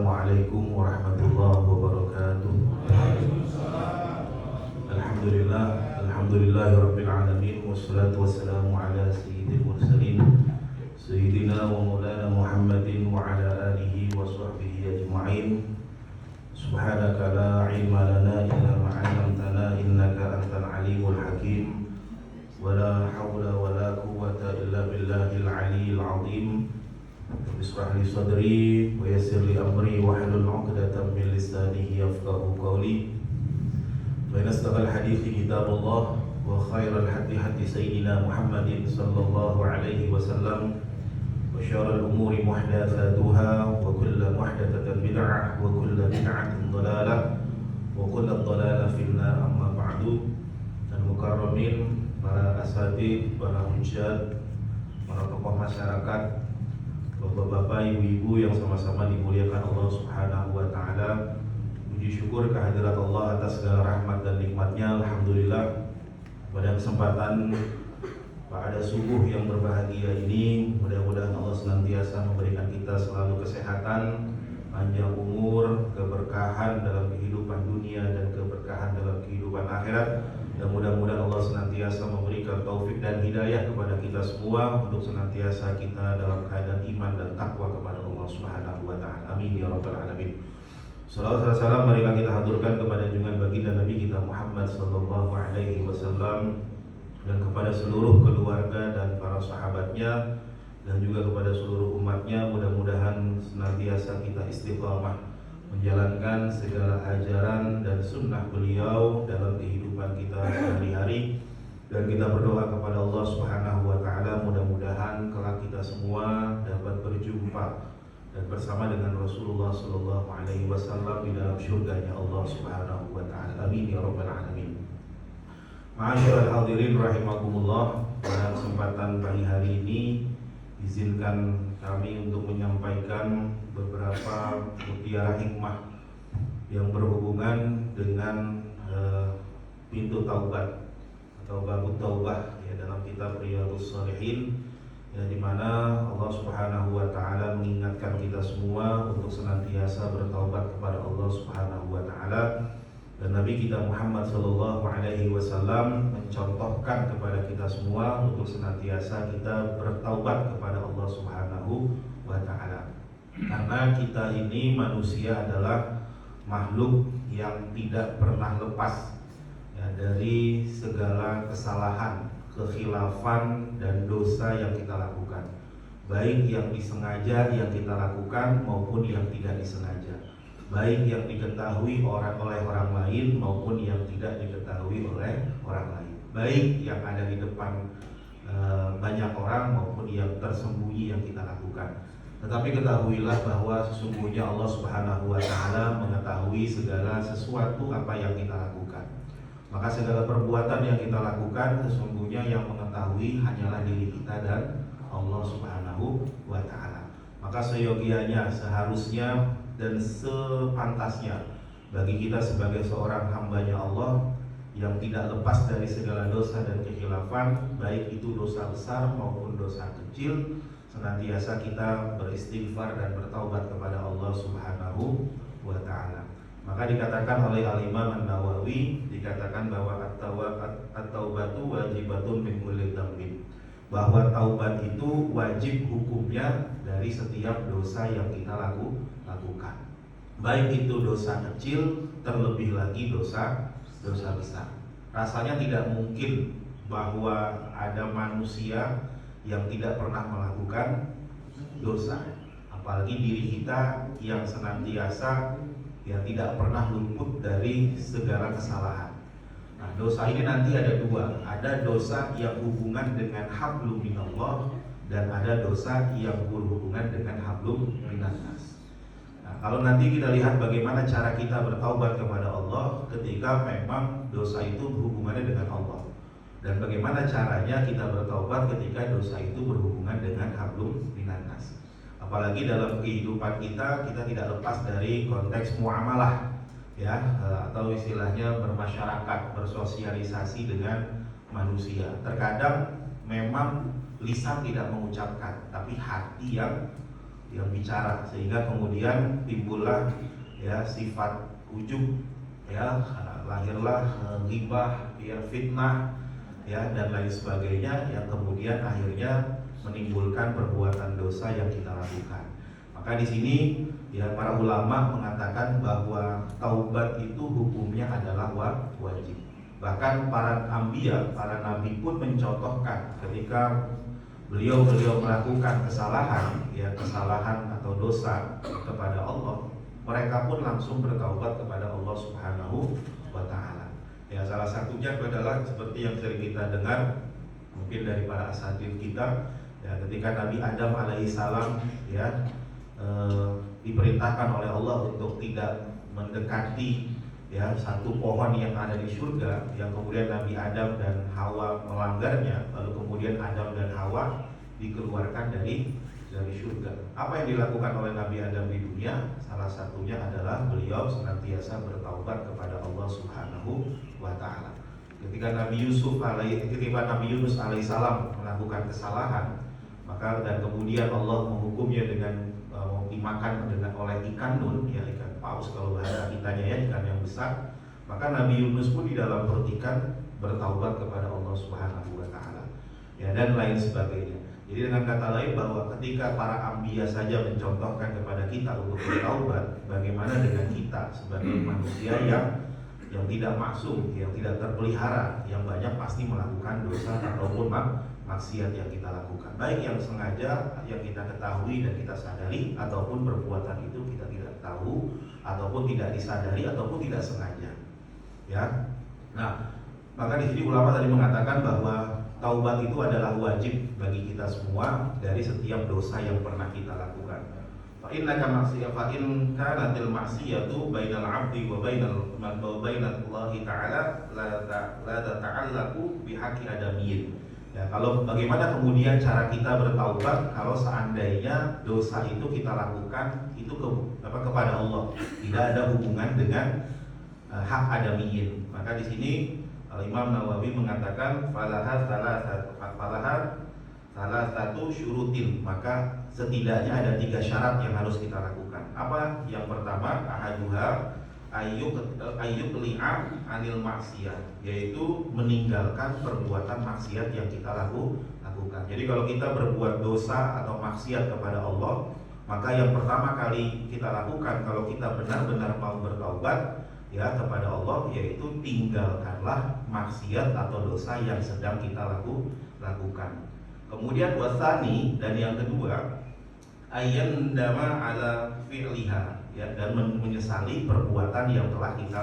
Assalamualaikum warahmatullahi wabarakatuh. Alhamdulillahirabbil alamin wassalatu wassalamu ala sayyidil mursalin sayyidina wa maulana Muhammadin wa ala alihi wa sahbihi ajma'in. Subhanaka la ilma lana illa ma 'allamtana innaka antal alimul hakim. Wala haula wala quwwata illa billahil aliyyil 'azim. Bismillah li sadri wa yassir li amri wa hlul 'uqdatam min lisani yafqahu qawli. Fa inna asdaqal hadithi kitabullah wa khairal hadi hadi sayyidina Muhammadin sallallahu alaihi wasallam wa syarrul umuri muhdatsatuha wa kullu muhdatsatin bid'ah wa kullu bid'atin dhalalah wa kullu dhalalah finnar. Amma ba'du. Dan mukarramin, para asatidz, para hujjat, para tokoh masyarakat, bapak-bapak, ibu-ibu yang sama-sama dimuliakan Allah Subhanahu wa taala. Puji syukur kehadirat Allah atas segala rahmat dan nikmatnya. Alhamdulillah, pada kesempatan pada subuh yang berbahagia ini, mudah-mudahan Allah senantiasa memberikan kita selalu kesehatan, panjang umur, keberkahan dalam kehidupan dunia dan keberkahan dalam kehidupan akhirat. Dan mudah-mudahan Allah senantiasa memberikan taufik dan hidayah kepada kita semua untuk senantiasa kita dalam keadaan iman dan takwa kepada Allah Subhanahu wa taala. Amin ya rabbal alamin. Salawat dan salam marilah kita haturkan kepada junjungan baginda Nabi kita Muhammad sallallahu alaihi wasallam dan kepada seluruh keluarga dan para sahabatnya dan juga kepada seluruh umatnya. Mudah-mudahan senantiasa kita istiqamah menjalankan segala ajaran dan sunnah beliau dalam kehidupan kita sehari-hari, dan kita berdoa kepada Allah Subhanahu wa taala mudah-mudahan kelak kita semua dapat berjumpa dan bersama dengan Rasulullah sallallahu alaihi wasallam di dalam surganya Allah Subhanahu wa taala. Amin ya rabbal alamin. Ma'asyiral hadirin rahimakumullah, pada kesempatan pagi hari ini izinkan kami untuk menyampaikan beberapa mutiara hikmah yang berhubungan dengan pintu taubat atau bab taubah ya, dalam kitab Riyadhus Shalihin ya, di mana Allah Subhanahu wa taala mengingatkan kita semua untuk senantiasa bertaubat kepada Allah Subhanahu wa taala. Dan Nabi kita Muhammad sallallahu alaihi wasallam mencontohkan kepada kita semua untuk senantiasa kita bertaubat kepada Allah Subhanahu wa taala. Karena kita ini manusia adalah makhluk yang tidak pernah lepas ya, dari segala kesalahan, kekhilafan dan dosa yang kita lakukan, baik yang disengaja yang kita lakukan maupun yang tidak disengaja, baik yang diketahui oleh orang lain maupun yang tidak diketahui oleh orang lain, baik yang ada di depan banyak orang maupun yang tersembunyi yang kita lakukan. Tetapi ketahuilah bahwa sesungguhnya Allah Subhanahu wa taala mengetahui segala sesuatu apa yang kita lakukan. Maka segala perbuatan yang kita lakukan sesungguhnya yang mengetahui hanyalah diri kita dan Allah Subhanahu wa taala. Maka seyogianya, seharusnya dan sepantasnya bagi kita sebagai seorang hambanya Allah yang tidak lepas dari segala dosa dan kekhilafan, baik itu dosa besar maupun dosa kecil, senantiasa kita beristighfar dan bertaubat kepada Allah Subhanahu wa taala. Maka dikatakan oleh Al-Imam An-Nawawi, dikatakan bahwa at-taubatu wajibatun min kulli dzambin, bahwa taubat itu wajib hukumnya dari setiap dosa yang kita lakukan, baik itu dosa kecil terlebih lagi dosa besar. Rasanya tidak mungkin bahwa ada manusia yang tidak pernah melakukan dosa, apalagi diri kita yang senantiasa ya tidak pernah luput dari segala kesalahan. Nah, dosa ini nanti ada dua, ada dosa yang hubungan dengan hablum minallah dan ada dosa yang berhubungan dengan hablum minannas. Nah, kalau nanti kita lihat bagaimana cara kita bertaubat kepada Allah ketika memang dosa itu berhubungannya dengan Allah, dan bagaimana caranya kita bertaubat ketika dosa itu berhubungan dengan hablum minannas. Apalagi dalam kehidupan kita tidak lepas dari konteks muamalah ya, atau istilahnya bermasyarakat, bersosialisasi dengan manusia. Terkadang memang lisan tidak mengucapkan, tapi hati yang bicara, sehingga kemudian timbullah ya sifat ujub, ya lahirlah ghibah, ya fitnah, ya dan lain sebagainya, yang kemudian akhirnya menimbulkan perbuatan dosa yang kita lakukan. Maka di sini ya para ulama mengatakan bahwa taubat itu hukumnya adalah wajib. Bahkan para anbiya, para nabi pun mencontohkan ketika beliau melakukan kesalahan, ya kesalahan atau dosa kepada Allah, mereka pun langsung bertaubat kepada Allah Subhanahu wa taala. Ya salah satunya adalah seperti yang sering kita dengar mungkin dari para asatidz kita, ya ketika Nabi Adam alaihissalam ya diperintahkan oleh Allah untuk tidak mendekati ya satu pohon yang ada di surga, yang kemudian Nabi Adam dan Hawa melanggarnya, lalu kemudian Adam dan Hawa dikeluarkan dari surga. Apa yang dilakukan oleh Nabi Adam di dunia? Salah satunya adalah beliau senantiasa bertaubat kepada Allah Subhanahu wa taala. Ketika Nabi Yunus alaihissalam melakukan kesalahan, maka dan kemudian Allah menghukumnya dengan dimakan oleh ikan nun, ya ikan paus kalau bahasa kitanya, ya ikan yang besar. Maka Nabi Yunus pun di dalam perut ikan bertaubat kepada Allah Subhanahu wa taala, ya dan lain sebagainya. Jadi dengan kata lain bahwa ketika para anbiya saja mencontohkan kepada kita untuk bertaubat, bagaimana dengan kita sebagai manusia yang tidak maksum, yang tidak terpelihara, yang banyak pasti melakukan dosa ataupun maksiat yang kita lakukan, baik yang sengaja, yang kita ketahui dan kita sadari, ataupun perbuatan itu kita tidak tahu ataupun tidak disadari ataupun tidak sengaja. Ya, nah maka di sini ulama tadi mengatakan bahwa taubat itu adalah wajib bagi kita semua dari setiap dosa yang pernah kita lakukan. Fa innaka maksiyah fa in kanatil maksiyatu bainal 'abdi wa bainallahi ta'ala la tata'allaqu bihaqqi adamiyyin. Ya, kalau bagaimana kemudian cara kita bertaubat kalau seandainya dosa itu kita lakukan itu kepada Allah, tidak ada hubungan dengan hak adamiyyin. Maka di sini Imam Nawawi mengatakan falaha salah satu syurutin, maka setidaknya ada 3 syarat yang harus kita lakukan. Apa? Yang pertama, ahaduha ayyuk li'am anil maksiyah, yaitu meninggalkan perbuatan maksiat yang kita lakukan. Jadi kalau kita berbuat dosa atau maksiat kepada Allah, maka yang pertama kali kita lakukan kalau kita benar-benar mau bertaubat ya kepada Allah, yaitu tinggalkanlah maksiat atau dosa yang sedang kita lakukan. Kemudian wasani, dan yang kedua, ayyandama ala fi'liha, ya, dan menyesali perbuatan yang telah kita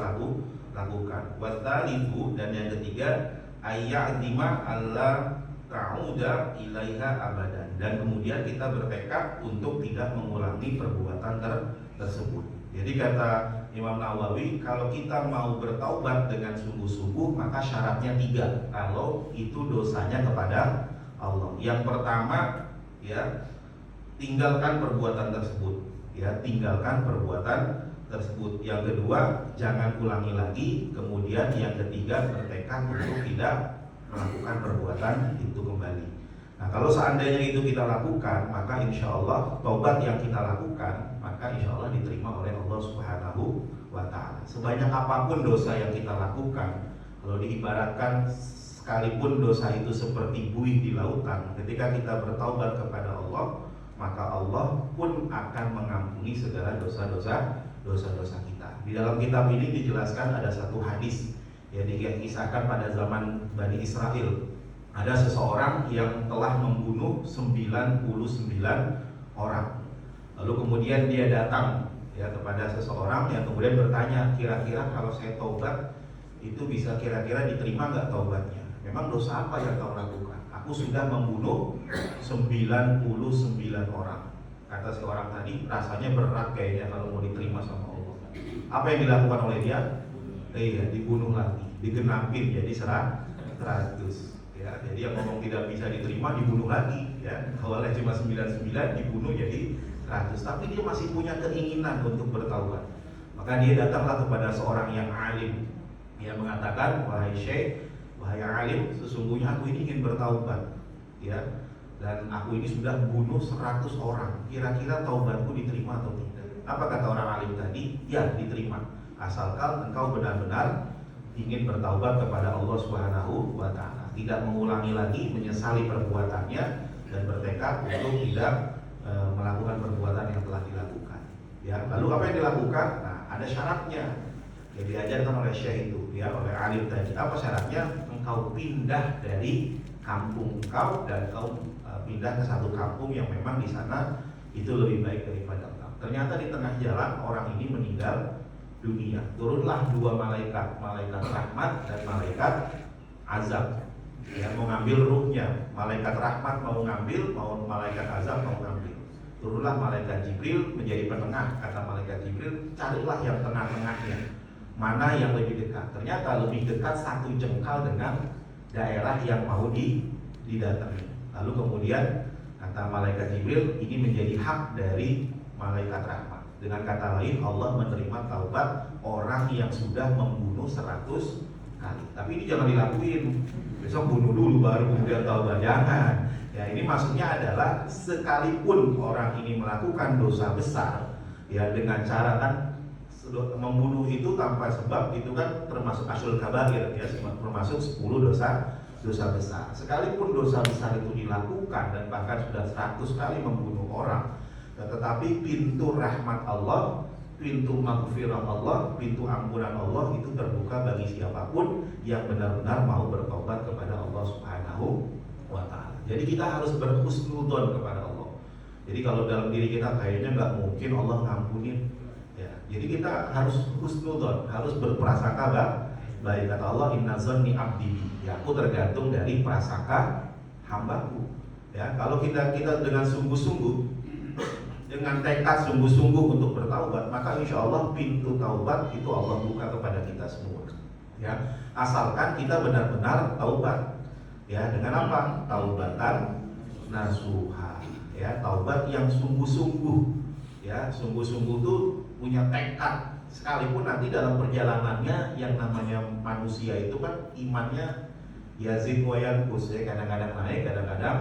lakukan. Wasalifu, dan yang ketiga, ayya'zima alla ta'uda ilaiha abadan, dan kemudian kita bertekad untuk tidak mengulangi perbuatan tersebut. Jadi kata Imam Nawawi, kalau kita mau bertaubat dengan sungguh-sungguh, maka syaratnya 3 kalau itu dosanya kepada Allah. Yang pertama, ya, tinggalkan perbuatan tersebut, ya, tinggalkan perbuatan tersebut. Yang kedua, jangan ulangi lagi. Kemudian yang ketiga, bertekad untuk tidak melakukan perbuatan itu kembali. Nah, kalau seandainya itu kita lakukan, maka insya Allah taubat yang kita lakukan, maka insya Allah diterima oleh Allah Subhanahu wa ta'ala. Sebanyak apapun dosa yang kita lakukan, kalau diibaratkan sekalipun dosa itu seperti buih di lautan, ketika kita bertaubat kepada Allah, maka Allah pun akan mengampuni segala dosa-dosa kita. Di dalam kitab ini dijelaskan ada satu hadis yang dikisahkan pada zaman Bani Israel. Ada seseorang yang telah membunuh 99 orang. Lalu kemudian dia datang ya kepada seseorang yang kemudian bertanya, kira-kira kalau saya taubat itu bisa kira-kira diterima nggak taubatnya? Memang dosa apa yang kau lakukan? Aku sudah membunuh 99 orang. Kata si orang tadi, rasanya berat kayaknya kalau mau diterima sama Allah. Apa yang dilakukan oleh dia? Dibunuh lagi, digenapin jadi 100. Ya, jadi yang ngomong tidak bisa diterima dibunuh lagi, ya. Awalnya cuma 99, dibunuh jadi 100. Tapi dia masih punya keinginan untuk bertaubat. Maka dia datanglah kepada seorang yang alim. Dia mengatakan, wahai syekh, wahai alim, sesungguhnya aku ini ingin bertaubat, ya. dan aku ini sudah bunuh 100 orang, kira-kira taubatku diterima atau tidak? Apa kata orang alim tadi? Ya, diterima, asalkan engkau benar-benar ingin bertaubat kepada Allah Subhanahu wa Ta'ala, tidak mengulangi lagi, menyesali perbuatannya, dan bertekad untuk tidak melakukan perbuatan yang telah dilakukan. Ya, lalu apa yang dilakukan? Nah, ada syaratnya yang diajarkan oleh Syekh itu, ya, oleh alim tadi. Apa syaratnya? Engkau pindah dari kampung engkau dan engkau pindah ke satu kampung yang memang di sana itu lebih baik daripada engkau. Ternyata di tengah jalan orang ini meninggal dunia. Turunlah dua malaikat, malaikat rahmat dan malaikat azab. Ya, mau ngambil ruhnya. Malaikat rahmat mau ngambil, mau malaikat azab mau ngambil. Turunlah malaikat Jibril menjadi penengah. Kata malaikat Jibril, carilah yang tengah-tengahnya. Mana yang lebih dekat? Ternyata lebih dekat 1 jengkal dengan daerah yang mau didatangi. Lalu kemudian kata malaikat Jibril, ini menjadi hak dari malaikat rahmat. Dengan kata lain, Allah menerima taubat orang yang sudah membunuh 100 kali. Tapi ini jangan dilakuin. Besok bunuh dulu baru kemudian taubat. Jangan. Ya, ini maksudnya adalah sekalipun orang ini melakukan dosa besar, ya, dengan cara kan membunuh itu tanpa sebab itu kan termasuk asyul kabair, ya, termasuk 10 dosa besar. Sekalipun dosa besar itu dilakukan dan bahkan sudah 100 kali membunuh orang, tetapi pintu rahmat Allah, pintu maghfirah Allah, pintu ampunan Allah itu terbuka bagi siapapun yang benar-benar mau bertobat kepada Allah Subhanahu wa Ta'ala. Jadi kita harus berhusnudzon kepada Allah. Jadi kalau dalam diri kita kayaknya nggak mungkin Allah ngampunin, ya, jadi kita harus husnudzon, harus berprasangka baik. Kata Allah, inna zanni abdi, ya, aku tergantung dari prasangka hambaku. Ya, kalau kita dengan sungguh-sungguh, dengan tekad sungguh-sungguh untuk bertaubat, maka insya Allah pintu taubat itu Allah buka kepada kita semua. Ya, asalkan kita benar-benar taubat. Ya, dengan apa? Taubatan nasuha. Ya, taubat yang sungguh-sungguh. Ya, sungguh-sungguh itu punya tekad. Sekalipun nanti dalam perjalanannya yang namanya manusia itu kan imannya yazid wa yanqus, ya, kadang-kadang naik, kadang-kadang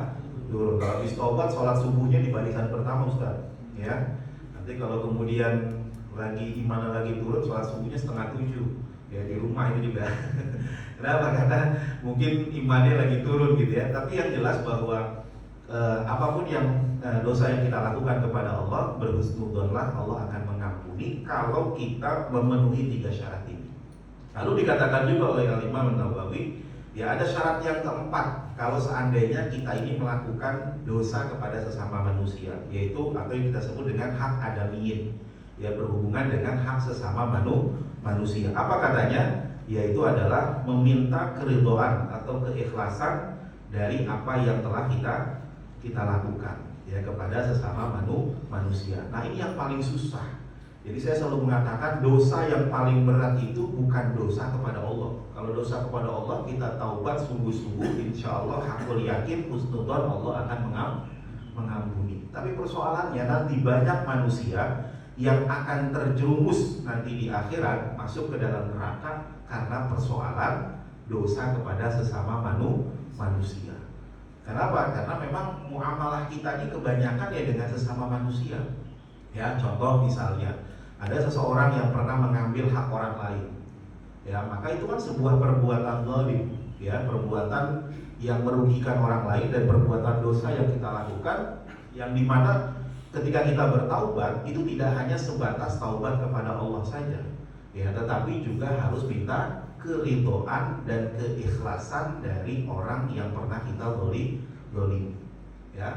turun. Kalau habis taubat sholat subuhnya di barisan pertama, Ustaz. Ya, nanti kalau kemudian lagi imannya lagi turun, sholat subuhnya 6:30, ya, di rumah itu juga. Kenapa? Karena mungkin imannya lagi turun gitu, ya. Tapi yang jelas bahwa apapun yang dosa yang kita lakukan kepada Allah, berhusnudzonlah, Allah akan mengampuni kalau kita memenuhi 3 syarat ini. Lalu dikatakan juga oleh Imam Nawawi, ya, ada syarat yang keempat kalau seandainya kita ini melakukan dosa kepada sesama manusia, yaitu atau yang kita sebut dengan hak adamiyin, ya, berhubungan dengan hak sesama manusia. Apa katanya? Yaitu adalah meminta keridhaan atau keikhlasan dari apa yang telah kita lakukan, ya, kepada sesama manusia. Nah, ini yang paling susah. Jadi saya selalu mengatakan dosa yang paling berat itu bukan dosa kepada Allah. Kalau dosa kepada Allah kita taubat sungguh-sungguh, insya Allah hakul yakin husnudzon Allah akan mengampuni. Tapi persoalannya nanti banyak manusia yang akan terjerumus nanti di akhirat masuk ke dalam neraka karena persoalan dosa kepada sesama manusia. Kenapa? Karena memang muamalah kita ini kebanyakan ya dengan sesama manusia. Ya, contoh misalnya ada seseorang yang pernah mengambil hak orang lain. Ya, maka itu kan sebuah perbuatan zalim, ya, perbuatan yang merugikan orang lain dan perbuatan dosa yang kita lakukan, yang dimana ketika kita bertaubat itu tidak hanya sebatas taubat kepada Allah saja, ya, tetapi juga harus minta keridhaan dan keikhlasan dari orang yang pernah kita zalim, ya.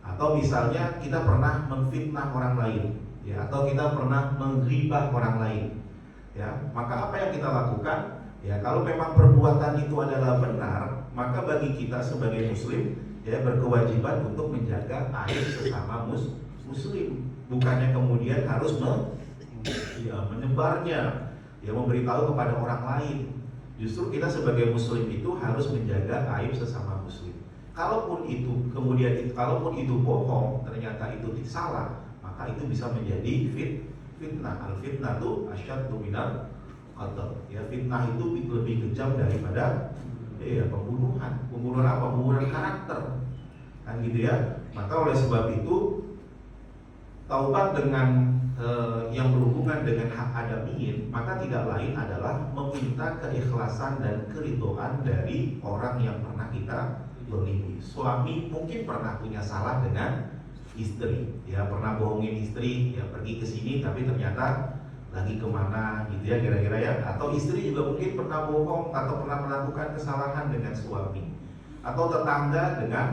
Atau misalnya kita pernah memfitnah orang lain, ya, atau kita pernah menghibah orang lain, ya, maka apa yang kita lakukan? Ya, kalau memang perbuatan itu adalah benar, maka bagi kita sebagai muslim, ya, berkewajiban untuk menjaga aib sesama muslim, bukannya kemudian harus menyebarnya, ya, memberitahu kepada orang lain. Justru kita sebagai muslim itu harus menjaga aib sesama muslim. Kalaupun itu bohong, ternyata itu salah, maka itu bisa menjadi fitnah. Al fitnah itu asyaddu minal qatl. Ya, fitnah itu lebih kejam daripada pembunuhan. Pembunuhan apa? Pembunuhan karakter. kan gitu ya. Maka oleh sebab itu taubat dengan yang berhubungan dengan hak adamiyin, maka tidak lain adalah meminta keikhlasan dan keridhaan dari orang yang pernah kita zalimi. Suami mungkin pernah punya salah dengan istri, ya pernah bohongin istri, ya pergi ke sini tapi ternyata lagi kemana gitu ya kira-kira ya. Atau istri juga mungkin pernah bohong atau pernah melakukan kesalahan dengan suami, atau tetangga dengan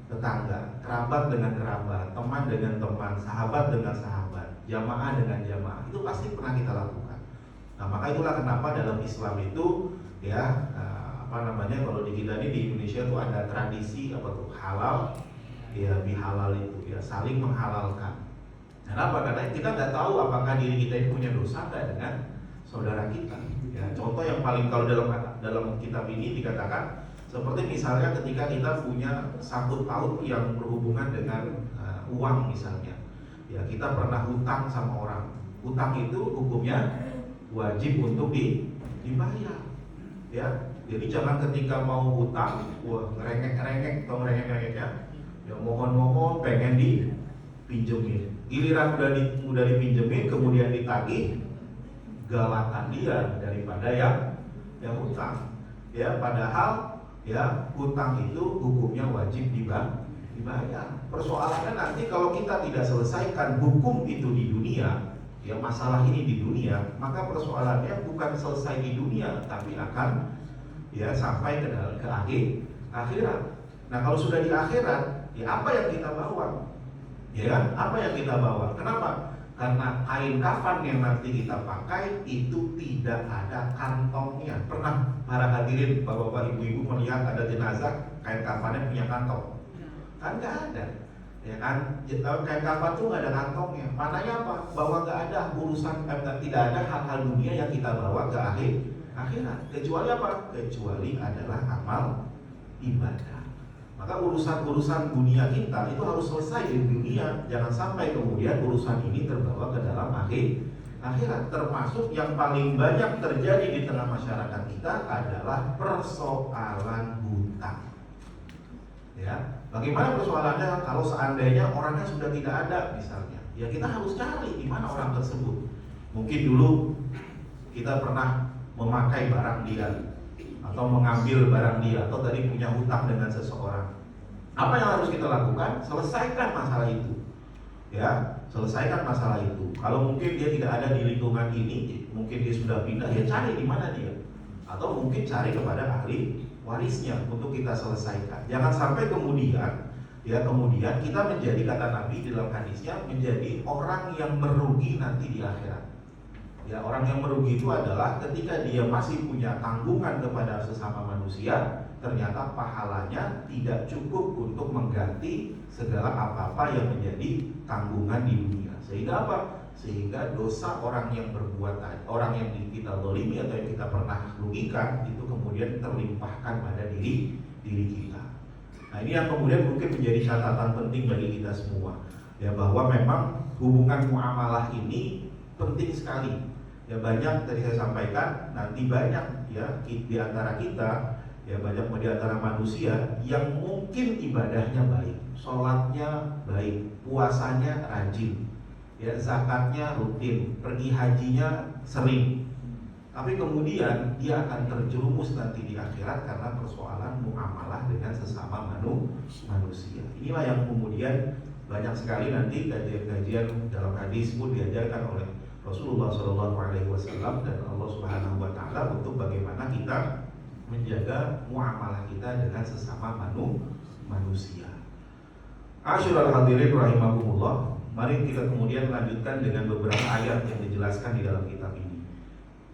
tetangga, kerabat dengan kerabat, teman dengan teman, sahabat dengan sahabat, jamaah dengan jamaah, itu pasti pernah kita lakukan. Nah maka itulah kenapa dalam Islam itu ya kalau di kita ini di Indonesia itu ada tradisi apa tuh halal ya bihalal itu ya saling menghalalkan. Kenapa? Karena kita nggak tahu apakah diri kita ini punya dosa nggak dengan saudara kita. Ya, contoh yang paling kalau dalam kitab ini dikatakan seperti misalnya ketika kita punya sangkut paut yang berhubungan dengan uang misalnya, ya kita pernah hutang sama orang. Hutang itu hukumnya wajib untuk dibayar. Ya, jadi jangan ketika mau hutang, ngerengek atau ngerengek ya mohon-mohon pengen dipinjemin. Giliran udah dipinjemin kemudian ditagih, galakan dia daripada yang hutang. Ya, padahal ya hutang itu hukumnya wajib dibayar. Persoalannya nanti kalau kita tidak selesaikan hukum itu di dunia, ya masalah ini di dunia, maka persoalannya bukan selesai di dunia tapi akan ya sampai ke akhirat. Nah kalau sudah di akhirat, ya apa yang kita bawa? Ya kan? Apa yang kita bawa? Kenapa? Karena kain kafan yang nanti kita pakai itu tidak ada kantongnya. Pernah para hadirin bapak-bapak ibu-ibu melihat ada jenazah kain kafannya punya kantong? Kan nggak ada, ya kan? Kain kafan tuh nggak ada kantongnya. Maknanya apa? Bahwa nggak ada urusan, tidak ada hal-hal dunia yang kita bawa ke akhirat. Kecuali apa? Kecuali adalah amal ibadah. Maka urusan-urusan dunia kita itu harus selesai di dunia. Jangan sampai kemudian urusan ini terbawa ke dalam akhirat. Termasuk yang paling banyak terjadi di tengah masyarakat kita adalah persoalan hutang. Ya, bagaimana persoalannya kalau seandainya orangnya sudah tidak ada misalnya? Ya kita harus cari di mana orang tersebut. Mungkin dulu kita pernah memakai barang dia, atau mengambil barang dia, atau tadi punya hutang dengan seseorang. Apa yang harus kita lakukan? Selesaikan masalah itu. Ya, selesaikan masalah itu. Kalau mungkin dia tidak ada di lingkungan ini, mungkin dia sudah pindah, ya cari di mana dia. Atau mungkin cari kepada ahli warisnya untuk kita selesaikan. Jangan sampai kemudian kita menjadi, kata Nabi di dalam hadisnya, menjadi orang yang merugi nanti di akhirat. Ya, orang yang merugi itu adalah ketika dia masih punya tanggungan kepada sesama manusia, ternyata pahalanya tidak cukup untuk mengganti segala apa-apa yang menjadi tanggungan di dunia. Sehingga apa? Sehingga dosa orang yang berbuat, orang yang kita zalimi atau yang kita pernah rugikan itu kemudian terlimpahkan pada diri kita. Nah ini yang kemudian mungkin menjadi catatan penting bagi kita semua, ya, bahwa memang hubungan muamalah ini penting sekali. Ya banyak tadi saya sampaikan, nanti banyak ya di antara kita, ya banyak di antara manusia yang mungkin ibadahnya baik, sholatnya baik, puasanya rajin, ya zakatnya rutin, pergi hajinya sering, tapi kemudian dia akan terjerumus nanti di akhirat karena persoalan muamalah dengan sesama manusia. Inilah yang kemudian banyak sekali nanti kajian-kajian dalam hadis pun diajarkan oleh Rasulullah SAW dan Allah Subhanahu Wa Taala untuk bagaimana kita menjaga muamalah kita dengan sesama manusia. Asyiral hadirin rahimakumullah. Mari kita kemudian lanjutkan dengan beberapa ayat yang dijelaskan di dalam kitab ini,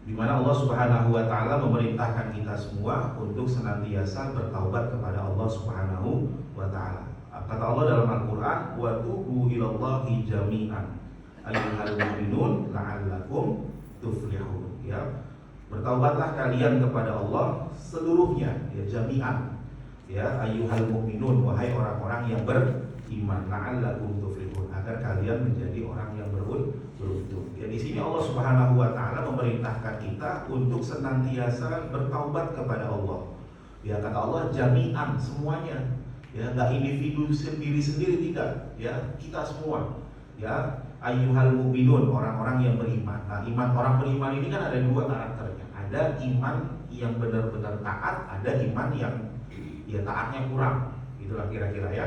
di mana Allah Subhanahu Wa Taala memerintahkan kita semua untuk senantiasa bertaubat kepada Allah Subhanahu Wa Taala. Kata Allah dalam Al-Quran, wa tubu ilallahi jami'an ayyuhal mu'minun la'allakum tuflihun. Ya, bertaubatlah kalian kepada Allah seluruhnya, ya, jami'an, ya, ayyuhal mu'minun, wahai orang-orang yang beriman, la'allakum tuflihun, agar kalian menjadi orang yang beruntung. Ya, di sini Allah Subhanahu Wa Taala memerintahkan kita untuk senantiasa bertaubat kepada Allah. Ya, kata Allah jami'an, semuanya. Ya, nggak individu sendiri-sendiri, tidak. Ya, kita semua. Ya, ayyuhal mu'minun, orang-orang yang beriman. Nah, iman orang beriman ini kan ada dua karakternya. Ada iman yang benar-benar taat, ada iman yang ya taatnya kurang. Itulah kira-kira ya.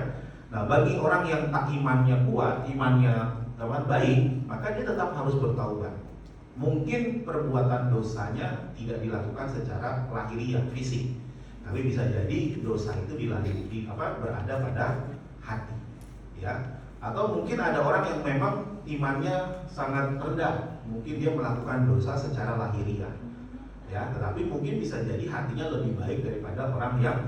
Nah, bagi orang yang tak imannya kuat, imannya baik, maka dia tetap harus bertaubat. Mungkin perbuatan dosanya tidak dilakukan secara lahiriah fisik, tapi bisa jadi dosa itu berada pada hati, ya. Atau mungkin ada orang yang memang imannya sangat rendah, mungkin dia melakukan dosa secara lahiriah, ya. Tetapi mungkin bisa jadi hatinya lebih baik daripada orang yang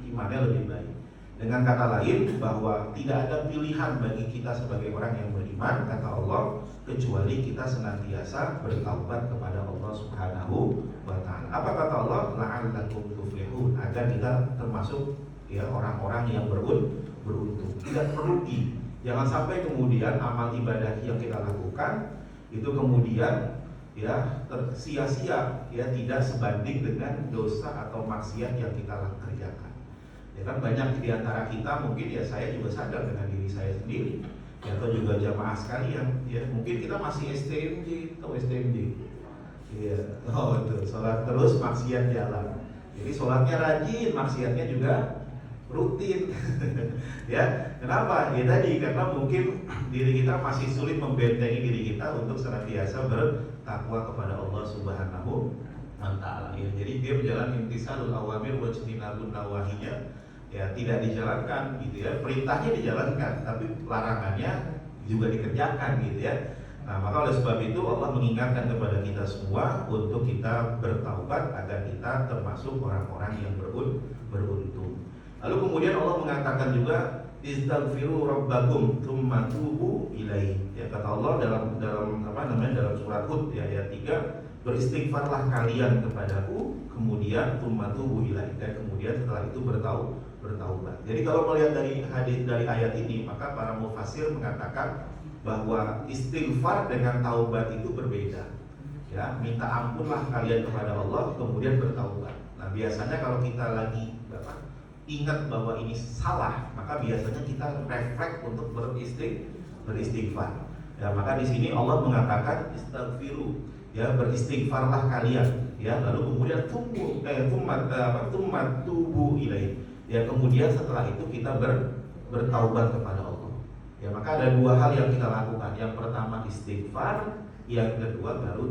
imannya lebih baik. Dengan kata lain, bahwa tidak ada pilihan bagi kita sebagai orang yang beriman, kata Allah, kecuali kita senantiasa bertaubat kepada Allah Subhanahu wa Ta'ala. Apa kata Allah? La'allakum tuflihun, agar kita termasuk ya orang-orang yang beruntung, tidak merugi. Jangan sampai kemudian amal ibadah yang kita lakukan itu kemudian ya sia-sia, ya tidak sebanding dengan dosa atau maksiat yang kita kerjakan. Ya kan banyak di antara kita, mungkin ya saya juga sadar dengan diri saya sendiri, ya, atau juga jamaah sekalian, ya mungkin kita masih STMJ atau STMJ, ya, itu sholat terus maksiat jalan. Jadi sholatnya rajin, maksiatnya juga rutin, ya. Kenapa? Ya tadi karena mungkin diri kita masih sulit membentengi diri kita untuk senantiasa bertakwa kepada Allah Subhanahu wa Ta'ala. Ya, jadi dia berjalan intisalul awamir wa ijtinabun nawahinya. Ya tidak dijalankan gitu ya, perintahnya dijalankan tapi larangannya juga dikerjakan gitu ya. Nah, maka oleh sebab itu Allah mengingatkan kepada kita semua untuk kita bertaubat agar kita termasuk orang-orang yang beruntung. Lalu kemudian Allah mengatakan juga istaghfiru rabbakum tsumma tubu ilaihi. Ya, kata Allah dalam surat Hud ya, ayat 3, beristighfarlah kalian kepadaku, kemudian tsumma tubu ilaihi, dan kemudian setelah itu bertaubat. Jadi kalau melihat dari ayat ini, maka para mufassir mengatakan bahwa istighfar dengan taubat itu berbeda. Ya, minta ampunlah kalian kepada Allah, kemudian bertaubat. Nah, biasanya kalau kita lagi ingat bahwa ini salah, maka biasanya kita refleks untuk beristighfar. Ya, maka di sini Allah mengatakan istaghfiru, ya beristighfarlah kalian. Ya, lalu kemudian tubu ilaihi. Ya, kemudian setelah itu kita bertaubat kepada Allah. Ya, maka ada dua hal yang kita lakukan. Yang pertama istighfar, yang kedua baru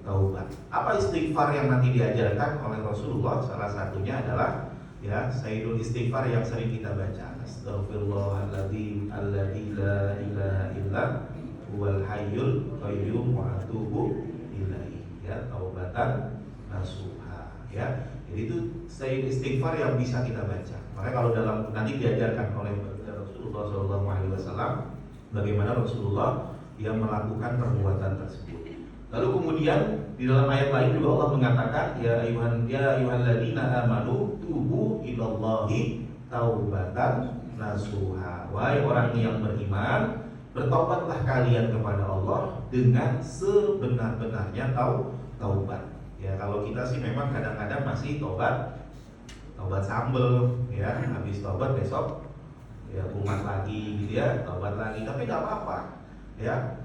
taubat. Apa istighfar yang nanti diajarkan oleh Rasulullah? Salah satunya adalah ya sayyidul istighfar yang sering kita baca. Astaghfirullahaladzim alladzi la ilaha illa huwal hayyul qayyum wa atubu ilaihi. Ya, taubatan nasuha. Ya. Jadi itu istighfar yang bisa kita baca. Makanya kalau nanti diajarkan oleh Rasulullah SAW bagaimana Rasulullah yang melakukan perbuatan tersebut. Lalu kemudian di dalam ayat lain juga Allah mengatakan ya ayyuhalladzina amanu tubu ilallahi taubatan nasuha. Wahai orang yang beriman, bertobatlah kalian kepada Allah dengan sebenar-benarnya taubat. Ya, kalau kita sih memang kadang-kadang masih tobat sambel, ya, habis tobat besok ya kumat lagi gitu ya, tobat lagi, tapi tidak apa-apa, ya,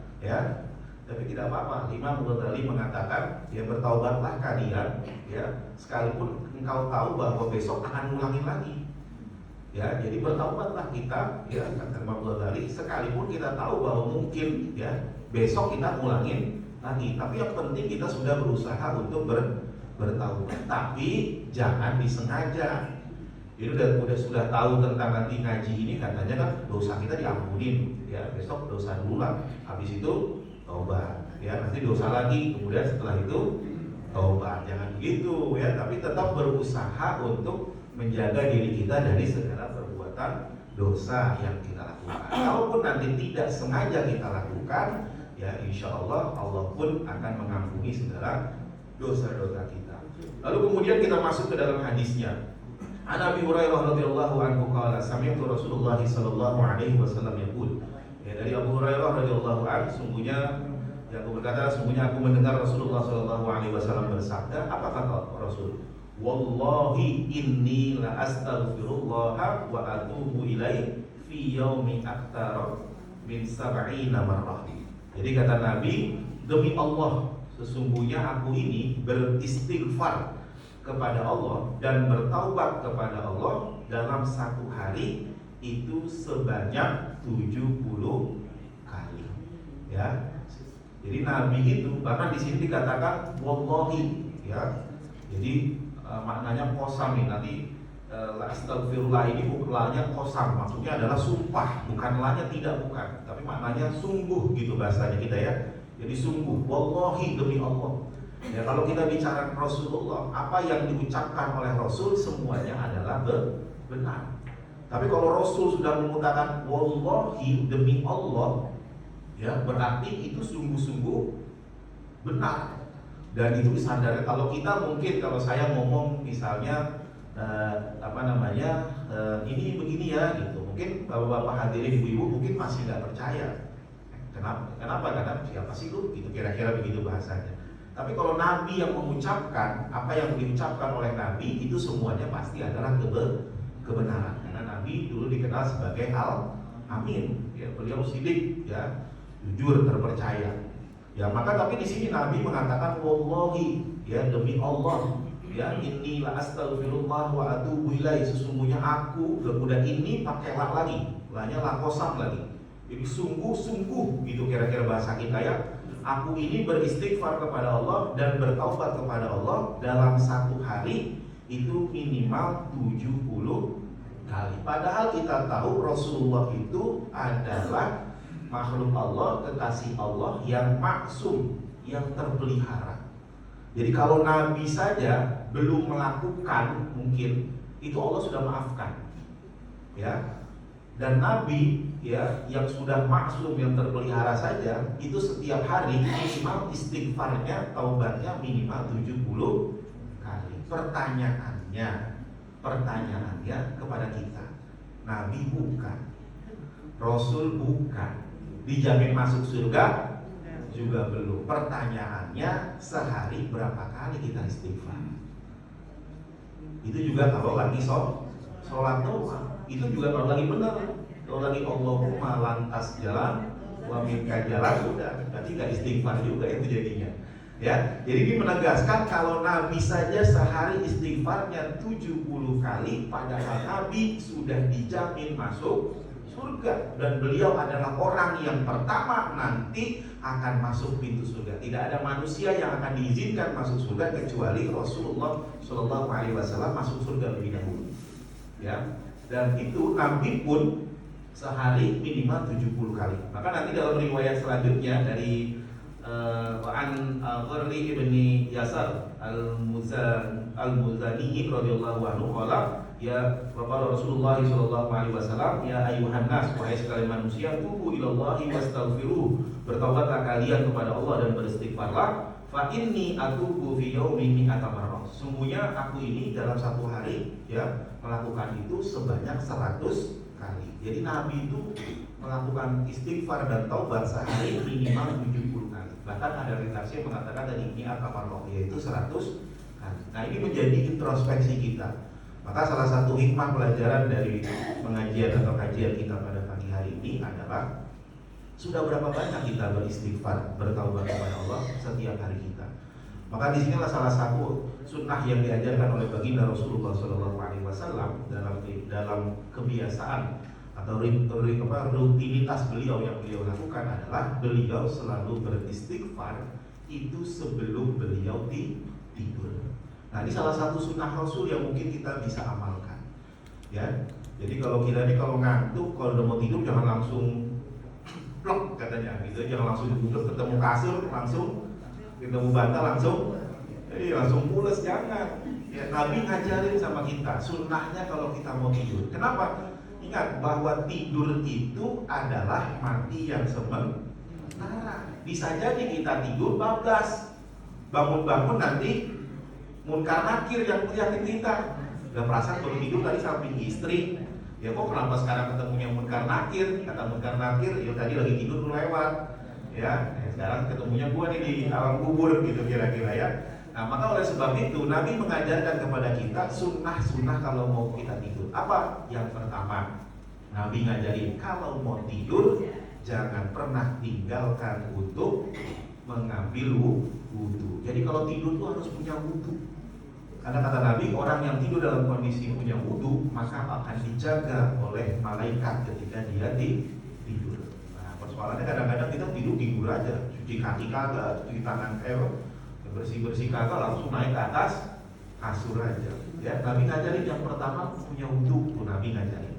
tapi tidak apa-apa. Imam Ghazali mengatakan ya bertaubatlah kalian, ya, sekalipun engkau tahu bahwa besok akan ngulangin lagi, ya, jadi bertaubatlah kita, ya, kata Imam Ghazali, sekalipun kita tahu bahwa mungkin ya besok kita ngulangin lagi, tapi yang penting kita sudah berusaha untuk bertaubat, tapi jangan disengaja. Jadi sudah tahu tentang nanti ngaji ini katanya kan dosa kita diampunin, ya besok dosa diulang, habis itu taubat, ya nanti dosa lagi, kemudian setelah itu taubat. Jangan begitu ya, tapi tetap berusaha untuk menjaga diri kita dari segala perbuatan dosa yang kita lakukan. Kalaupun nanti tidak sengaja kita lakukan, ya insya Allah pun akan mengampuni segala dosa-dosa kita. Lalu kemudian kita masuk ke dalam hadisnya. An Abi Hurairah radhiyallahu anhu qala sami'tu Rasulullah sallallahu alaihi wasallam yaqul. Ya, dari Abu Hurairah radhiyallahu anhu sungguhnya aku mendengar Rasulullah sallallahu alaihi wasallam bersabda. Apa kata Rasul? wallahi inni la astaghfirullah wa atubu ilaih fi yaumi aktsara min sab'ina marrah. Jadi kata Nabi, demi Allah, sesungguhnya aku ini beristighfar kepada Allah dan bertaubat kepada Allah dalam satu hari itu sebanyak 70 kali. Ya. Jadi Nabi itu bahkan di sini dikatakan wallahi, ya. Jadi maknanya qasam nih. Nanti astagfirullah ini bukannya qasam, maksudnya adalah sumpah, bukan lanya tidak, bukan, tapi maknanya sungguh gitu bahasanya kita ya. Jadi sungguh, wallahi, demi Allah. Ya, kalau kita bicara Rasulullah, apa yang diucapkan oleh Rasul semuanya adalah benar. Tapi kalau Rasul sudah mengatakan wallahi, demi Allah, ya berarti itu sungguh-sungguh benar. Dan itu disadari. Kalau kita mungkin, kalau saya ngomong misalnya ini begini ya gitu, mungkin bapak-bapak hadirin, ibu-ibu mungkin masih nggak percaya. Kenapa? Karena siapa sih lu? Gitu, kira-kira begitu bahasanya. Tapi kalau Nabi yang mengucapkan, apa yang diucapkan oleh Nabi itu semuanya pasti adalah kebenaran. Karena Nabi dulu dikenal sebagai al-amin, ya, beliau sidik, ya, jujur, terpercaya. Ya, maka tapi di sini Nabi mengatakan wallahi, ya, demi Allah, ya, inni la astaghfirullah wa atubu ilaih, sesungguhnya aku, kemudian ini pakai la lagi, lanya la qasam lagi. Jadi sungguh-sungguh gitu kira-kira bahasa kita ya. Aku ini beristighfar kepada Allah dan bertaubat kepada Allah dalam satu hari itu minimal 70 kali. Padahal kita tahu Rasulullah itu adalah makhluk Allah, kekasih Allah yang maksum, yang terpelihara. Jadi kalau Nabi saja belum melakukan, mungkin itu Allah sudah maafkan, ya. Dan Nabi, ya, yang sudah maksum, yang terpelihara saja, itu setiap hari minimal istighfarnya, taubatnya minimal 70 kali. Pertanyaannya kepada kita, Nabi bukan, Rasul bukan, dijamin masuk surga juga belum. Pertanyaannya, sehari berapa kali kita istighfar? Itu juga kalau lagi sholat doang. Itu juga kalau lagi benar. Kalau lagi Allahumma lantas jalan, wa minka jalan, udah berarti nggak istighfar juga itu jadinya. Ya, jadi ini menegaskan kalau Nabi saja sehari istighfarnya 70 kali, padahal Nabi sudah dijamin masuk surga dan beliau adalah orang yang pertama nanti akan masuk pintu surga. Tidak ada manusia yang akan diizinkan masuk surga kecuali Rasulullah Shallallahu Alaihi Wasallam masuk surga lebih dahulu. Ya, dan itu Nabi pun sehari minimal 70 kali. Maka nanti dalam riwayat selanjutnya dari Gharli ibni Yasar al-Muzani radhiyallahu anhu qala ya Rasulullah sallallahu alaihi wasallam ya ayuhan nas, wahai sekalian manusia, tubu ilallahi wastaghfiruh, bertaubatlah kalian kepada Allah dan beristighfarlah, fa inni atubu fi yaumi mi'ata marrah, sungguhnya aku ini dalam satu hari, ya, melakukan itu sebanyak 100 kali. Jadi Nabi itu melakukan istighfar dan taubat sehari minimal 70 kali. Bahkan ada redaksi yang mengatakan tadi ini akamarroh, yaitu 100 kali. Nah, ini menjadi introspeksi kita. Maka salah satu hikmah pelajaran dari pengajian atau kajian kita pada pagi hari ini adalah sudah berapa banyak kita beristighfar, bertaubat kepada Allah setiap hari kita. Maka disinilah salah satu sunnah yang diajarkan oleh baginda Rasulullah SAW dalam kebiasaan atau rutinitas beliau yang beliau lakukan adalah beliau selalu beristighfar itu sebelum beliau tidur. Nah, ini salah satu sunnah Rasul yang mungkin kita bisa amalkan, ya. Jadi kalau kita ini kalau ngantuk, kalau udah mau tidur jangan langsung plok katanya, gitu. Jangan langsung duduk ketemu kasur langsung, ketemu bantal langsung pules, jangan. Ya, Nabi ngajarin sama kita sunnahnya kalau kita mau tidur. Kenapa? Ingat bahwa tidur itu adalah mati yang sementara. Bisa jadi kita tidur bablas, bangun-bangun nanti munkar nakir yang melihatin kita. Udah perasaan baru tidur tadi samping istri, ya kok kenapa sekarang ketemunya munkar nakir? Kata munkar nakir, ya tadi lagi tidur lewat, ya sekarang ketemunya gua nih di alam kubur gitu kira-kira ya. Nah, maka oleh sebab itu Nabi mengajarkan kepada kita sunnah-sunnah kalau mau kita tidur. Apa? Yang pertama, Nabi ngajarin kalau mau tidur jangan pernah tinggalkan untuk mengambil wudhu. Jadi kalau tidur tuh harus punya wudhu. Karena kata Nabi, orang yang tidur dalam kondisi punya wudhu maka akan dijaga oleh malaikat ketika dia tidur. Nah, persoalannya kadang-kadang kita tidur aja, cuci kaki kagak, cuci tangan bersih-bersih kagak, langsung naik ke atas kasur aja. Ya, Nabi ngajarin yang pertama punya wudhu, tuh Nabi ngajarin.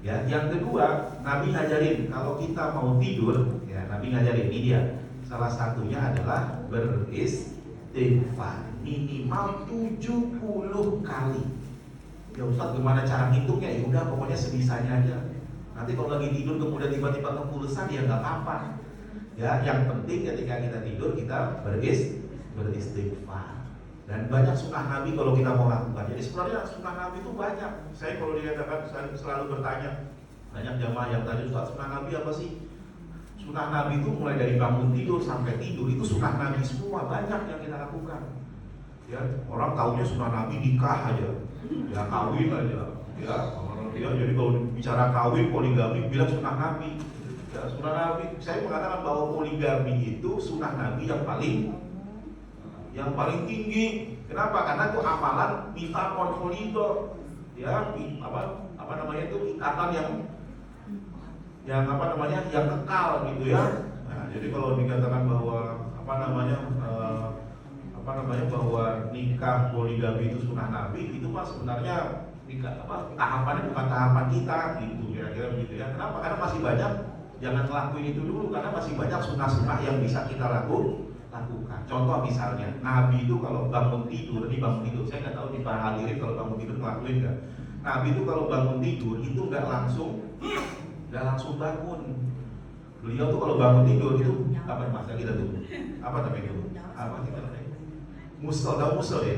Ya, yang kedua Nabi ngajarin kalau kita mau tidur, ya Nabi ngajarin ini dia. Salah satunya adalah beristighfar minimal 70 kali. Ya Ustaz, gimana cara ngitungnya? Ya udah pokoknya sebisanya aja. Nanti kalau lagi tidur kemudian tiba-tiba kepulusan ya nggak apa-apa. Ya, yang penting ketika kita tidur kita beristighfar. Dan banyak sunnah Nabi kalau kita mau lakukan. Jadi sebenarnya sunnah Nabi itu banyak. Saya kalau dikatakan saya selalu bertanya, banyak jamaah yang tanya, Ustaz, sunnah Nabi apa sih? Sunnah Nabi itu mulai dari bangun tidur sampai tidur itu sunnah Nabi semua, banyak yang kita lakukan. Ya, orang taunya sunnah Nabi nikah aja, ya kawin aja, ya jadi kalau bicara kawin poligami bilang sunnah Nabi. Ya, sunnah Nabi, saya mengatakan bahwa poligami itu sunnah Nabi yang paling tinggi. Kenapa? Karena itu amalan mitsaqon kholidor, ya apa namanya itu ikatan yang kekal gitu ya. Nah, jadi kalau dikatakan bahwa bahwa nikah poligami itu sunnah Nabi, itu mah sebenarnya tahapannya bukan tahapan kita gitu, kira-kira begitu ya. Kenapa? Karena masih banyak, jangan ngelakuin itu dulu karena masih banyak sunnah-sunnah yang bisa kita lakukan. Contoh misalnya, Nabi itu kalau bangun tidur, saya nggak tahu di para hadirin kalau bangun tidur ngelakuin nggak. Nabi itu kalau bangun tidur itu nggak langsung bangun. Beliau tuh kalau bangun tidur itu apa masa kita tuh? Apa namanya itu? Apa kita namanya? Musel ya?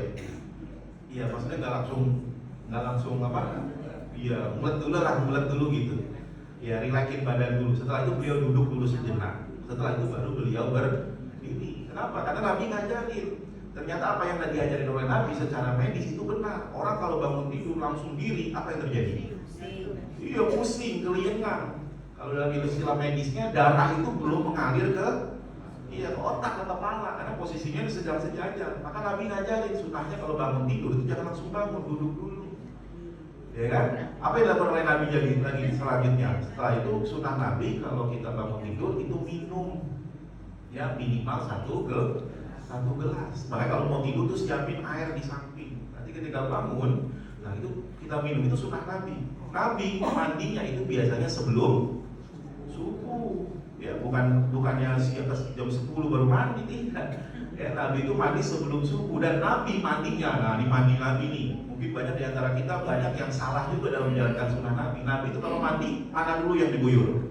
Iya, maksudnya nggak langsung apa? Iya, mulet dulu gitu. Ya, rileksin badan dulu. Setelah itu beliau duduk dulu sejenak. Setelah itu baru beliau berdiri. Kenapa? Karena Nabi ngajarin. Ternyata apa yang diajarin oleh Nabi secara medis itu benar. Orang kalau bangun tidur langsung diri, apa yang terjadi? Iya, pusing, keliengan. Kalau dalam istilah medisnya, darah itu belum mengalir ke otak ke kepala karena posisinya sedang sejajar. Maka Nabi ngajarin sunnahnya kalau bangun tidur itu jangan langsung bangun, duduk dulu. Ya kan? Apa yang dilakukan oleh Nabi lagi selanjutnya? Setelah itu sunnah Nabi kalau kita bangun tidur itu minum, ya minimal satu gelas. Makanya kalau mau tidur tuh siapin air di samping. Nanti ketika bangun, nah itu kita minum, itu sunnah Nabi. Nabi mandinya itu biasanya sebelum subuh. Ya bukannya jam 10 baru mandi, tidak. Ya, Nabi itu mandi sebelum subuh. Dan Nabi mandinya, nah ini mandi Nabi nih. Mungkin banyak di antara kita banyak yang salah juga dalam menjalankan sunnah Nabi. Nabi itu kalau mandi, mana dulu yang diguyur?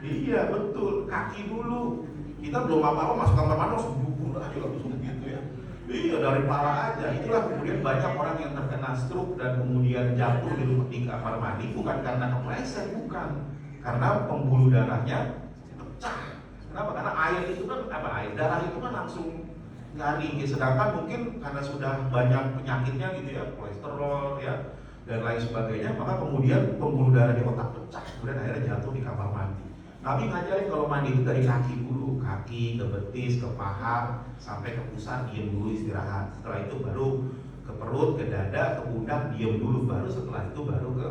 Iya betul, kaki dulu. Kita belum apa-apa masuk kamar mandi langsung jubur aja langsung gitu ya. Iya, dari pala aja. Itulah kemudian banyak orang yang terkena stroke dan kemudian jatuh di kamar mandi bukan karena kepleset, bukan. Karena pembuluh darahnya pecah. Kenapa? Karena air itu kan darah itu kan langsung garing. Sedangkan mungkin karena sudah banyak penyakitnya gitu ya, kolesterol ya dan lain sebagainya, maka kemudian pembuluh darah di otak pecah, kemudian akhirnya jatuh di kamar mandi. Nabi ngajarin kalau mandi itu dari kaki dulu, kaki ke betis, ke paha, sampai ke pusat, diam dulu istirahat. Setelah itu baru ke perut, ke dada, ke pundak, diam dulu, baru setelah itu baru ke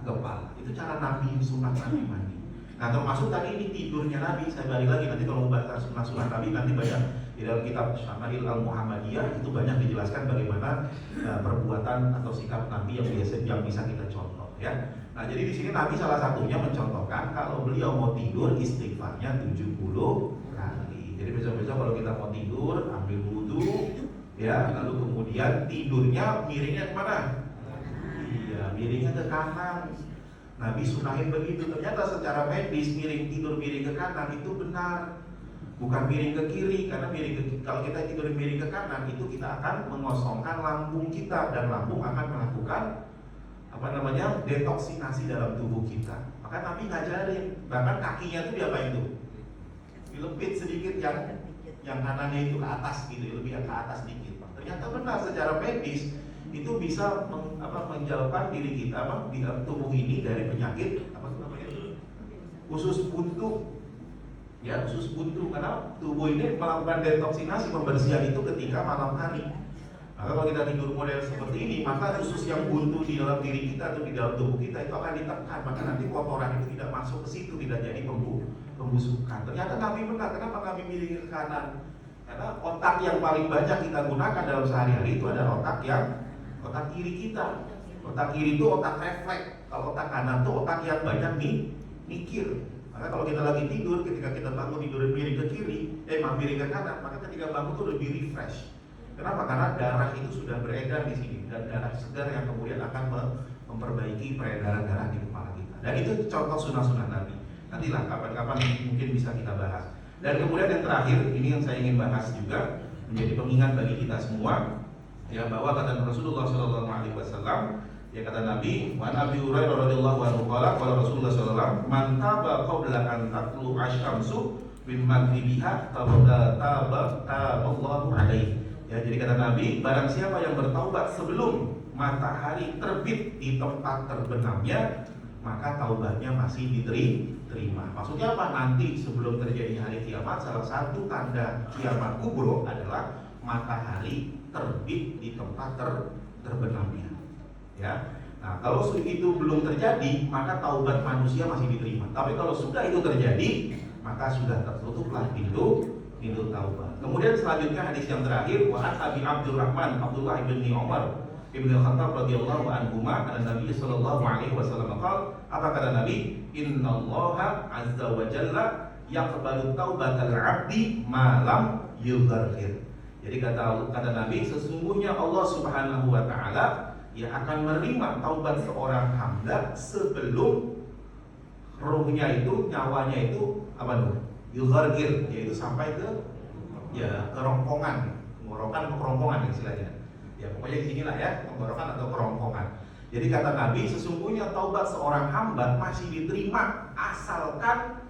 kepala. Itu cara Nabi, sunnah Nabi mandi. Nah termasuk tadi ini tidurnya Nabi, saya balik lagi nanti kalau membahas sunnah Nabi nanti banyak di dalam kitab Syama'il Al-Muhammadiyah itu banyak dijelaskan bagaimana perbuatan atau sikap Nabi yang bisa kita contoh ya. Nah jadi di sini Nabi salah satunya mencontohkan kalau beliau mau tidur istighfarnya 70 kali. Jadi besok-besok kalau kita mau tidur ambil wudhu ya, lalu kemudian tidurnya miringnya kemana? Iya, miringnya ke kanan. Nabi sunahin begitu. Ternyata secara medis tidur miring ke kanan itu benar, bukan miring ke kiri. Karena kalau kita tidur miring ke kanan itu kita akan mengosongkan lambung kita dan lambung akan melakukan detoksinasi dalam tubuh kita. Maka Nabi ngajarin, bahkan kakinya itu diapain tuh? Dilepit sedikit yang yang kanannya itu ke atas gitu, lebih ke atas dikit. Ternyata benar secara medis itu bisa menjauhkan diri kita di dalam tubuh ini dari penyakit usus buntu. Ya, usus buntu, karena tubuh ini melakukan detoksinasi, pembersihan itu ketika malam hari. Maka kalau kita tidur model seperti ini, maka usus yang buntu di dalam diri kita atau di dalam tubuh kita itu akan ditekan, maka nanti kotoran itu tidak masuk ke situ, tidak jadi pembusukan. Ternyata Nabi benar. Kenapa Nabi milih ke kanan? Karena otak yang paling banyak kita gunakan dalam sehari-hari itu adalah otak kiri kita. Otak kiri itu otak refleks. Kalau otak kanan itu otak yang banyak mikir. Maka kalau kita lagi tidur, ketika kita bangun tidur miring ke kiri, miring ke kanan, maka ketika bangun itu lebih refresh. Kenapa? Karena darah itu sudah beredar di sini, dan darah segar yang kemudian akan memperbaiki peredaran darah di kepala kita. Dan itu contoh sunnah-sunnah Nabi. Nantilah kapan-kapan mungkin bisa kita bahas. Dan kemudian yang terakhir, ini yang saya ingin bahas juga menjadi pengingat bagi kita semua, ya, bahwa kata Rasulullah SAW, ya kata Nabi, "Wa Abi Hurairah radhiyallahu anhu qala qala Rasulullah sallallahu alaihi wasallam, man taba qabla an tatlu asy-syamsu min maghribiha taballahu alaihi." Ya, jadi kata Nabi, barang siapa yang bertaubat sebelum matahari terbit di tempat terbenamnya, maka taubatnya masih diterima. Maksudnya apa? Nanti sebelum terjadi hari kiamat, salah satu tanda kiamat kubro adalah matahari terbit di tempat terbenamnya. Ya, nah kalau itu belum terjadi, maka taubat manusia masih diterima. Tapi kalau sudah itu terjadi, maka sudah tertutuplah pintu taubat. Kemudian selanjutnya hadis yang terakhir, wa an Abi Abdurrahman Abdullah bin Umar Ibn Khattab radhiyallahu anhuma an Nabi sallallahu alaihi wasallam qala, apa kata Nabi? Innallaha azza wa jalla yaqbalu taubatal 'abdi ma lam yughargir. Jadi kata Nabi, sesungguhnya Allah Subhanahu wa taala ya akan menerima taubat seorang hamba sebelum ruhnya itu, nyawanya itu yughargir, yaitu sampai ke kerongkongan, tenggorokan atau kerongkongan istilahnya. Ya pokoknya di sinilah ya, tenggorokan atau kerongkongan. Jadi kata Nabi, sesungguhnya taubat seorang hamba masih diterima asalkan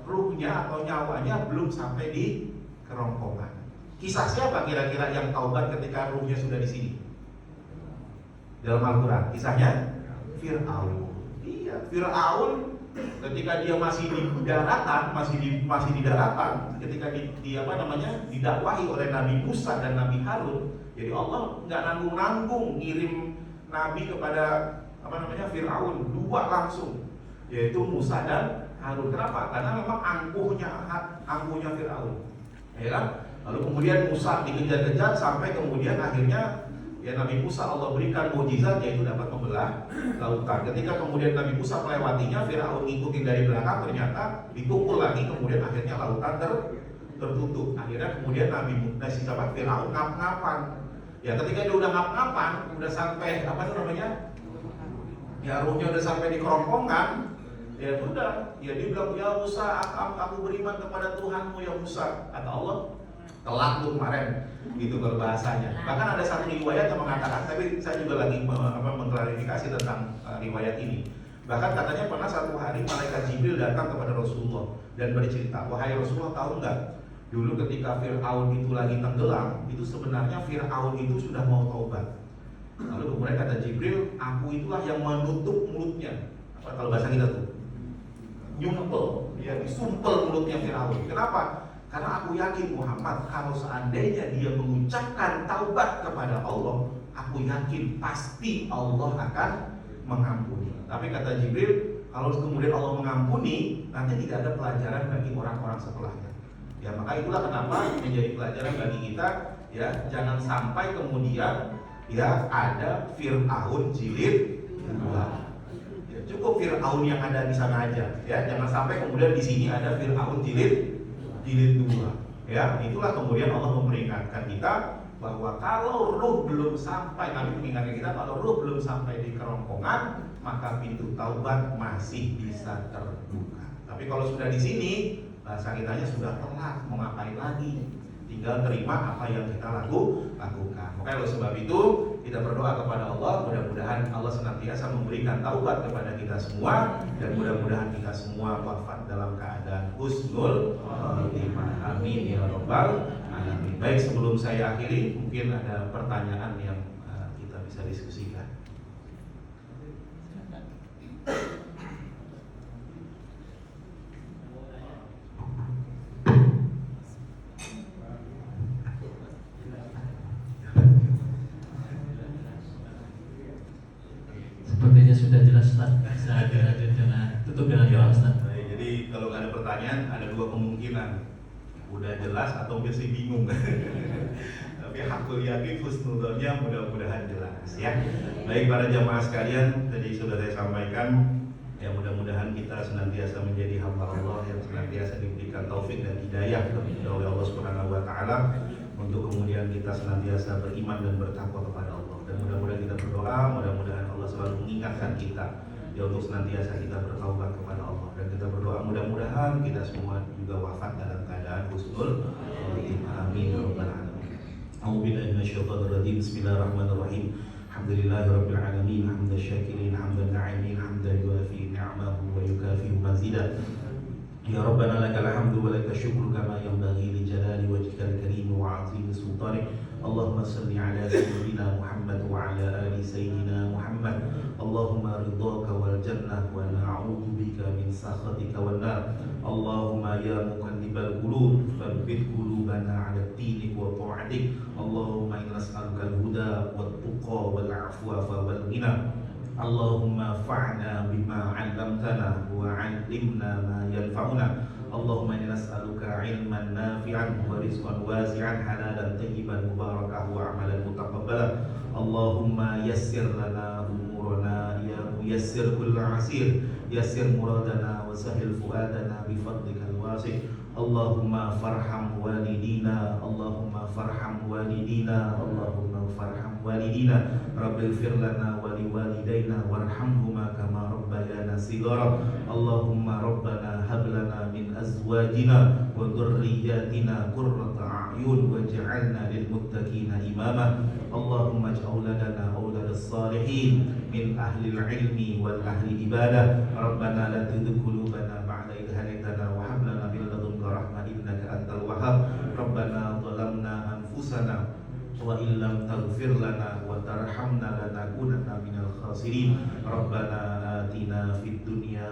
ruhnya atau nyawanya belum sampai di kerongkongan. Kisah siapa kira-kira yang taubat ketika ruhnya sudah di sini? Dalam Al-Quran, kisahnya Fir'aun. Iya, Fir'aun ketika dia masih di daratan, masih di daratan, ketika didakwahi oleh Nabi Musa dan Nabi Harun. Jadi Allah nggak nanggung ngirim Nabi kepada Fir'aun, dua langsung, yaitu Musa dan Harun. Kenapa? Karena memang angkuhnya Fir'aun. Ya kan? Lalu kemudian Musa dikejar-kejar sampai kemudian akhirnya ya Nabi Musa Allah berikan mukjizat, yaitu dapat membelah lautan. Ketika kemudian Nabi Musa melewatinya, Firaun ngikutin dari belakang, ternyata dipukul lagi, kemudian akhirnya lautan tertutup. Akhirnya kemudian Firaun ngap-ngapan. Ya ketika dia udah ngap-ngapan, udah sampai ya ruhnya udah sampai di kerongkongan, ya sudah, ya dia bilang, ya Musa, aku beriman kepada Tuhanmu ya Musa. Kata Allah, telat tuh kemarin, gitu kalau bahasanya. Bahkan ada satu riwayat yang mengatakan, tapi saya juga lagi mengklarifikasi tentang riwayat ini. Bahkan katanya pernah satu hari malaikat Jibril datang kepada Rasulullah dan bercerita, wahai Rasulullah, tahu nggak? Dulu ketika Fir'aun itu lagi tenggelam, itu sebenarnya Fir'aun itu sudah mau taubat. Lalu kemudian kata Jibril, aku itulah yang menutup mulutnya. Kalau bahasa kita tuh, nyumpel, ya disumpel mulutnya Fir'aun. Kenapa? Karena aku yakin Muhammad, kalau seandainya dia mengucapkan taubat kepada Allah, aku yakin pasti Allah akan mengampuni. Tapi kata Jibril, kalau kemudian Allah mengampuni, nanti tidak ada pelajaran bagi orang-orang setelahnya. Ya maka itulah kenapa menjadi pelajaran bagi kita, ya jangan sampai kemudian ya ada Fir'aun jilid 2. Ya, cukup Fir'aun yang ada di sana aja, ya jangan sampai kemudian di sini ada Fir'aun jilid 2. Ya itulah kemudian Allah memperingatkan kita bahwa kalau ruh belum sampai, kami mengingatkan kita kalau ruh belum sampai di kerongkongan, maka pintu taubat masih bisa terbuka. Tapi kalau sudah di sini, bahasa kitanya sudah telat, mau ngapain lagi? tinggal terima apa yang kita lakukan. Maka oleh sebab itu kita berdoa kepada Allah, mudah-mudahan Allah senantiasa memberikan taubat kepada kita semua, dan mudah-mudahan kita semua wafat dalam keadaan husnul khotimah. Amin ya rabbal alamin. Baik, sebelum saya akhiri, mungkin ada pertanyaan yang kita bisa diskusikan. Sepertinya sudah jelas, Ustaz. Bisa dilanjut dengan tutup dengan doa, Ustaz. Jadi kalau nggak ada pertanyaan, ada dua kemungkinan, udah jelas atau masih bingung. Tapi hakul yakin husnudzonnya mudah-mudahan jelas ya. Baik para jamaah sekalian, tadi sudah saya sampaikan, ya mudah-mudahan kita senantiasa menjadi hamba Allah yang senantiasa diberikan taufik dan hidayah oleh Allah Subhanahu wa taala, untuk kemudian kita senantiasa beriman dan bertakwa kepada Allah. Dan mudah-mudahan kita berdoa, mudah-mudahan Allah selalu mengingatkan kita ya untuk senantiasa kita bertaubat kepada Allah. Dan kita berdoa mudah-mudahan kita semua juga wafat dalam keadaan husnul khotimah. Amin ya rabbal alamin. A'udzubillahi minasyaitonir rajim. Bismillahirrahmanirrahim. Alhamdulillahirabbil alamin, hamdan syakirin, hamdan na'imin, hamdan yuwafi ni'amahu wa yukafi mazidah. Ya Rabbana lakal hamdu wa lakal syukru kama yanbaghi li jalali wajhikal karim wa 'azimi sultanik. Allahumma salli ala sayyidina Muhammad wa ala ali sayyidina Muhammad. Allahumma ridhaka wal jannah wa na'udzu bika min sakhatika wan nar. Allahumma ya muqallibal qulub tsabbit qulubana 'ala dinik wa ta'atik. Allahumma inna nas'aluka al-huda wat tuqa wal 'afwa wal ghina. Allahumma fa'na bima 'allamtana wa 'allimna ma yanfa'una. Allahumma inna nas'aluka 'ilman nafi'an wa rizqan wasi'an halalan tayyiban mubarakan wa 'amalan mutaqabbalan. Allahumma yassir lana umurana ya muyassir kull 'asir. Yassir muradana wa sahil fuadana bi fadlikal wasi'. Allahumma farham walidina, Allahumma farham walidina, Allahumma farham walidina. Rabbil fir lana wa liwalidayna warhamhuma kama rabbayana shighara. Allahumma rabbana hab lana min azwajina wa dhurriyyatina qurrata a'yun waj'alna lil muttaqina imama. Allahumma ij'al lana awladas salihin min ahli ilmi wal ahli ibadah. Rabbana la tuzigh qulubana ba'da idh hadaytana wa hab lana min ladunka rahmah innaka antal wahhab. Rabbana zalamna anfusana wa illam taghfir lana wa tarhamna lanakunanna minal khasirin. Rabbana atina fid dunya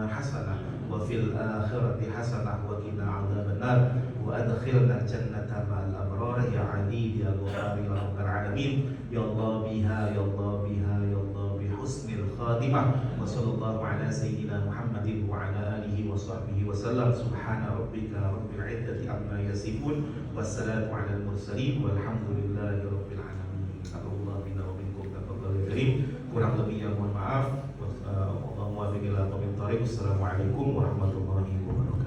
hasanah wa fil akhirati hasanah wa qina adzabannar wa adkhilna jannata ma'al abrar ya aziz ya ghafar ya rabbal alamin. Ya Allah biha ya Allah biha ya Allah bi husnil khatimah. Wa sallallahu ala sayyidina Muhammadin wa ala alihi wa sahbihi wa sallam. Subhana rabbika rabbil izzati amma yasifun, wassalamu ala al mursalin walhamdulillahi rabbil alamin. Allah bina wa minkum taqabbal karim. Kurang lebihnya mohon maaf. Allahumma wafiq ila aqwamit thariq. Wassalamualaikum warahmatullahi wabarakatuh.